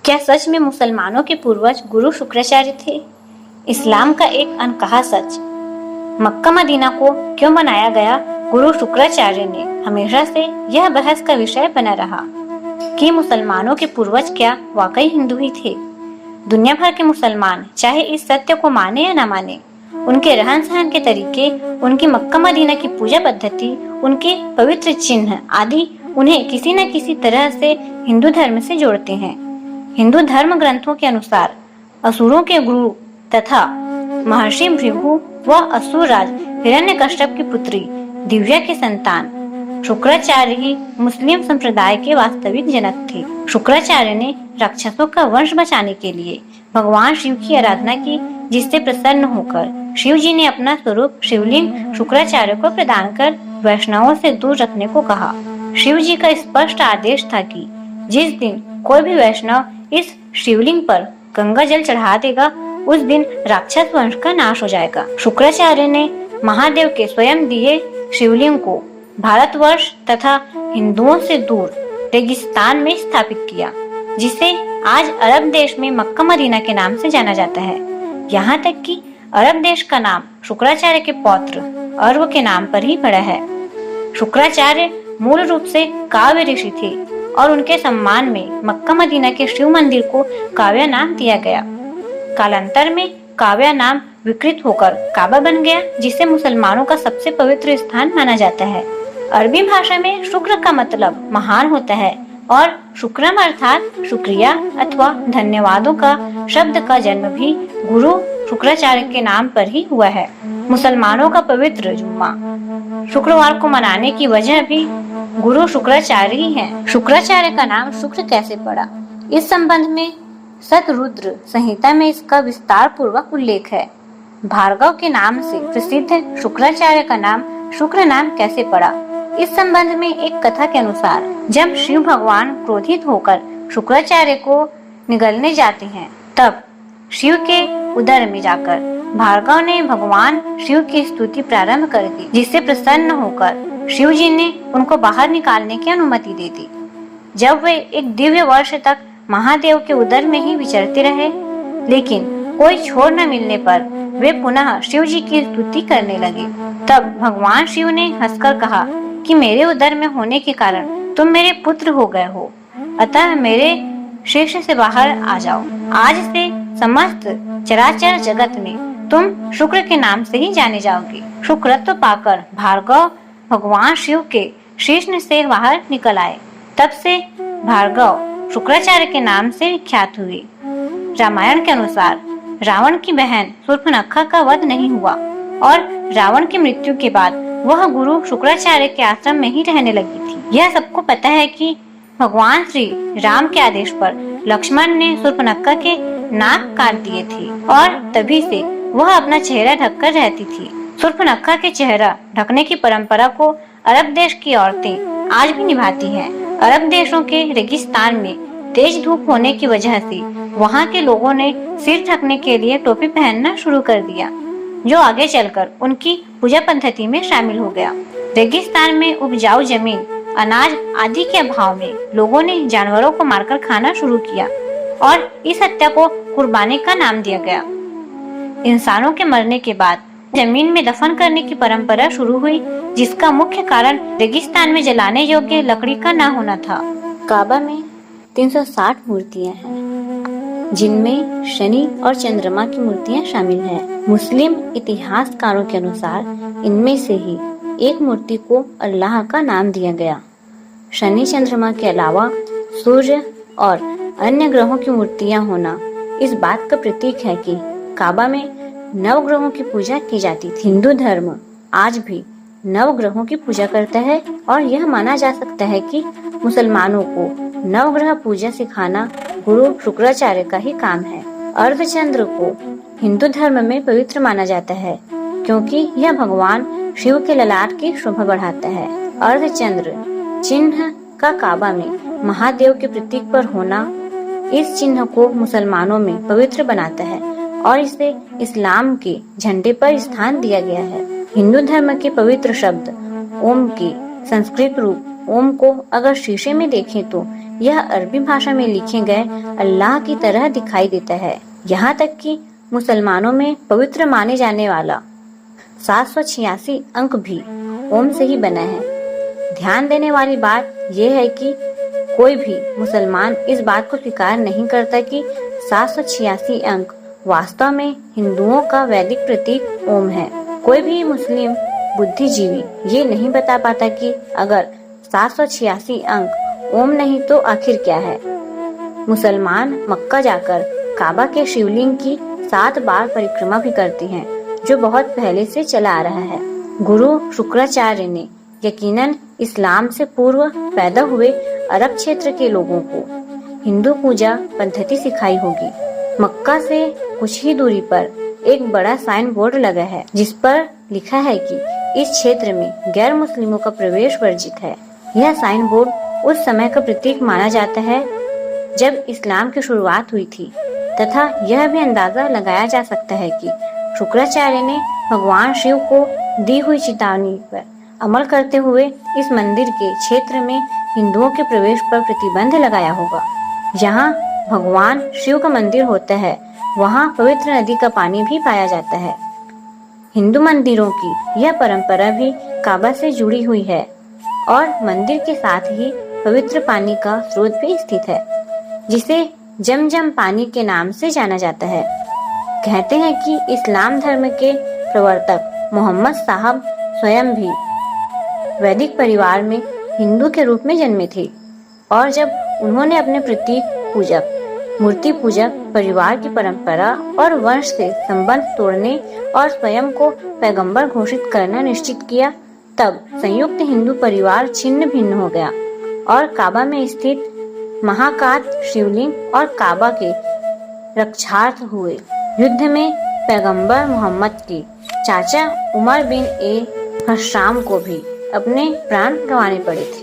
क्या सच में मुसलमानों के पूर्वज गुरु शुक्राचार्य थे? इस्लाम का एक अनकहा सच। मक्का मदीना को क्यों बनाया गया गुरु शुक्राचार्य ने हमेशा से यह बहस का विषय बना रहा कि मुसलमानों के पूर्वज क्या वाकई हिंदू ही थे। दुनिया भर के मुसलमान चाहे इस सत्य को माने या न माने, उनके रहन सहन के तरीके, उनकी मक्का मदीना की पूजा पद्धति, उनके पवित्र चिन्ह आदि उन्हें किसी न किसी तरह से हिंदू धर्म से जोड़ते हैं। हिंदू धर्म ग्रंथों के अनुसार असुरों के गुरु तथा महर्षि भृगु व असुर राज हिरण्यकश्यप की पुत्री दिव्या के संतान शुक्राचार्य ही मुस्लिम संप्रदाय के वास्तविक जनक थे। शुक्राचार्य ने राक्षसों का वंश बचाने के लिए भगवान शिव की आराधना की, जिससे प्रसन्न होकर शिव जी ने अपना स्वरूप शिवलिंग शुक्राचार्य को प्रदान कर वैष्णवों से दूर रखने को कहा। शिव जी का स्पष्ट आदेश था कि जिस दिन कोई भी वैष्णव इस शिवलिंग पर गंगा जल चढ़ा देगा, उस दिन राक्षस वंश का नाश हो जाएगा। शुक्राचार्य ने महादेव के स्वयं दिए शिवलिंग को भारतवर्ष तथा हिंदुओं से दूर रेगिस्तान में स्थापित किया, जिसे आज अरब देश में मक्का मदीना के नाम से जाना जाता है। यहाँ तक कि अरब देश का नाम शुक्राचार्य के पौत्र अर्व के नाम पर ही पड़ा है। शुक्राचार्य मूल रूप से काव्य ऋषि थे और उनके सम्मान में मक्का मदीना के शिव मंदिर को काव्या नाम दिया गया। कालांतर में काव्या नाम विकृत होकर काबा बन गया, जिसे मुसलमानों का सबसे पवित्र स्थान माना जाता है। अरबी भाषा में शुक्र का मतलब महान होता है और शुक्रम अर्थात शुक्रिया अथवा धन्यवादों का शब्द का जन्म भी गुरु शुक्राचार्य के नाम पर ही हुआ है। मुसलमानों का पवित्र जुम्मा शुक्रवार को मनाने की वजह भी गुरु शुक्राचार्य ही है। शुक्राचार्य का नाम शुक्र कैसे पड़ा? इस संबंध में सतरुद्र संहिता में इसका विस्तार पूर्वक उल्लेख है। भार्गव के नाम से प्रसिद्ध शुक्राचार्य का नाम शुक्र नाम कैसे पड़ा? इस संबंध में एक कथा के अनुसार जब शिव भगवान क्रोधित होकर शुक्राचार्य को निगलने जाते हैं, तब शिव के उदर में जाकर भार्गव ने भगवान शिव की स्तुति प्रारंभ कर दी, जिससे प्रसन्न होकर शिव जी ने उनको बाहर निकालने की अनुमति दे दी। जब वे एक दिव्य वर्ष तक महादेव के उदर में ही विचरते रहे, लेकिन कोई छोर न मिलने पर वे पुनः शिव जी की स्तुति करने लगे। तब भगवान शिव ने हंसकर कहा कि मेरे उदर में होने के कारण तुम मेरे पुत्र हो गए हो, अतः मेरे शीर्ष से बाहर आ जाओ। आज से समस्त चराचर जगत में तुम शुक्र के नाम से ही जाने जाओगे। शुक्रत्व पाकर भार्गव भगवान शिव के शीर्ष से बाहर निकल आए। तब से भार्गव शुक्राचार्य के नाम से विख्यात हुए। रामायण के अनुसार रावण की बहन शूर्पणखा का वध नहीं हुआ और रावण की मृत्यु के बाद वह गुरु शुक्राचार्य के आश्रम में ही रहने लगी थी। यह सबको पता है कि भगवान श्री राम के आदेश पर लक्ष्मण ने शूर्पणखा के नाक काट दिए थे और तभी से वह अपना चेहरा ढककर रहती थी। शूर्पणखा के चेहरा ढकने की परंपरा को अरब देश की औरतें आज भी निभाती हैं। अरब देशों के रेगिस्तान में तेज धूप होने की वजह से वहाँ के लोगों ने सिर ढकने के लिए टोपी पहनना शुरू कर दिया, जो आगे चलकर उनकी पूजा पद्धति में शामिल हो गया। रेगिस्तान में उपजाऊ जमीन, अनाज आदि के अभाव में लोगों ने जानवरों को मारकर खाना शुरू किया और इस हत्या को कुर्बानी का नाम दिया गया। इंसानों के मरने के बाद जमीन में दफन करने की परंपरा शुरू हुई, जिसका मुख्य कारण रेगिस्तान में जलाने योग्य लकड़ी का न होना था। काबा में 360 मूर्तियां हैं, जिनमें शनि और चंद्रमा की मूर्तियां शामिल हैं। मुस्लिम इतिहासकारों के अनुसार इनमें से ही एक मूर्ति को अल्लाह का नाम दिया गया। शनि चंद्रमा के अलावा सूर्य और अन्य ग्रहों की मूर्तियां होना इस बात का प्रतीक है कि काबा में नवग्रहों की पूजा की जाती थी। हिंदू धर्म आज भी नवग्रहों की पूजा करता है और यह माना जा सकता है कि मुसलमानों को नवग्रह पूजा सिखाना गुरु शुक्राचार्य का ही काम है। अर्धचंद्र को हिंदू धर्म में पवित्र माना जाता है, क्योंकि यह भगवान शिव के ललाट की शोभा बढ़ाता है। अर्धचंद्र चिन्ह का काबा में महादेव के प्रतीक पर होना इस चिन्ह को मुसलमानों में पवित्र बनाता है और इसे इस्लाम के झंडे पर स्थान दिया गया है। हिंदू धर्म के पवित्र शब्द ओम के संस्कृत रूप ओम को अगर शीशे में देखें तो यह अरबी भाषा में लिखे गए अल्लाह की तरह दिखाई देता है। यहाँ तक कि मुसलमानों में पवित्र माने जाने वाला 786 अंक भी ओम से ही बना है। ध्यान देने वाली बात यह है कि कोई भी मुसलमान इस बात को स्वीकार नहीं करता कि 786 अंक वास्तव में हिंदुओं का वैदिक प्रतीक ओम है। कोई भी मुस्लिम बुद्धिजीवी ये नहीं बता पाता कि अगर 786 अंक ओम नहीं तो आखिर क्या है। मुसलमान मक्का जाकर काबा के शिवलिंग की 7 बार परिक्रमा भी करते हैं, जो बहुत पहले से चला आ रहा है। गुरु शुक्राचार्य ने यकीनन इस्लाम से पूर्व पैदा हुए अरब क्षेत्र के लोगों को हिंदू पूजा पद्धति सिखाई होगी। मक्का से कुछ ही दूरी पर एक बड़ा साइन बोर्ड लगा है, जिस पर लिखा है कि इस क्षेत्र में गैर मुस्लिमों का प्रवेश वर्जित है। यह साइन बोर्ड उस समय का प्रतीक माना जाता है जब इस्लाम की शुरुआत हुई थी, तथा यह भी अंदाजा लगाया जा सकता है कि शुक्राचार्य ने भगवान शिव को दी हुई चेतावनी पर अमल करते हुए इस मंदिर के क्षेत्र में हिंदुओं के प्रवेश पर प्रतिबंध लगाया होगा। जहाँ भगवान शिव का मंदिर होता है, वहाँ पवित्र नदी का पानी भी पाया जाता है। हिंदू मंदिरों की यह परंपरा भी काबा से जुड़ी हुई है और मंदिर के साथ ही पवित्र पानी का स्रोत भी स्थित है, जिसे जमजम पानी के नाम से जाना जाता है। कहते हैं कि इस्लाम धर्म के प्रवर्तक मोहम्मद साहब स्वयं भी वैदिक परिवार में हिंदू के रूप में जन्मे थे, और जब उन्होंने अपने प्रतीक पूजक, मूर्ति पूजक परिवार की परंपरा और वंश से संबंध तोड़ने और स्वयं को पैगंबर घोषित करना निश्चित किया, तब संयुक्त हिंदू परिवार छिन्न भिन्न हो गया और काबा में स्थित महाकाल शिवलिंग और काबा के रक्षार्थ हुए युद्ध में पैगंबर मोहम्मद के चाचा उमर बिन ए हश्शाम को भी अपने प्राण गंवाने पड़े थे।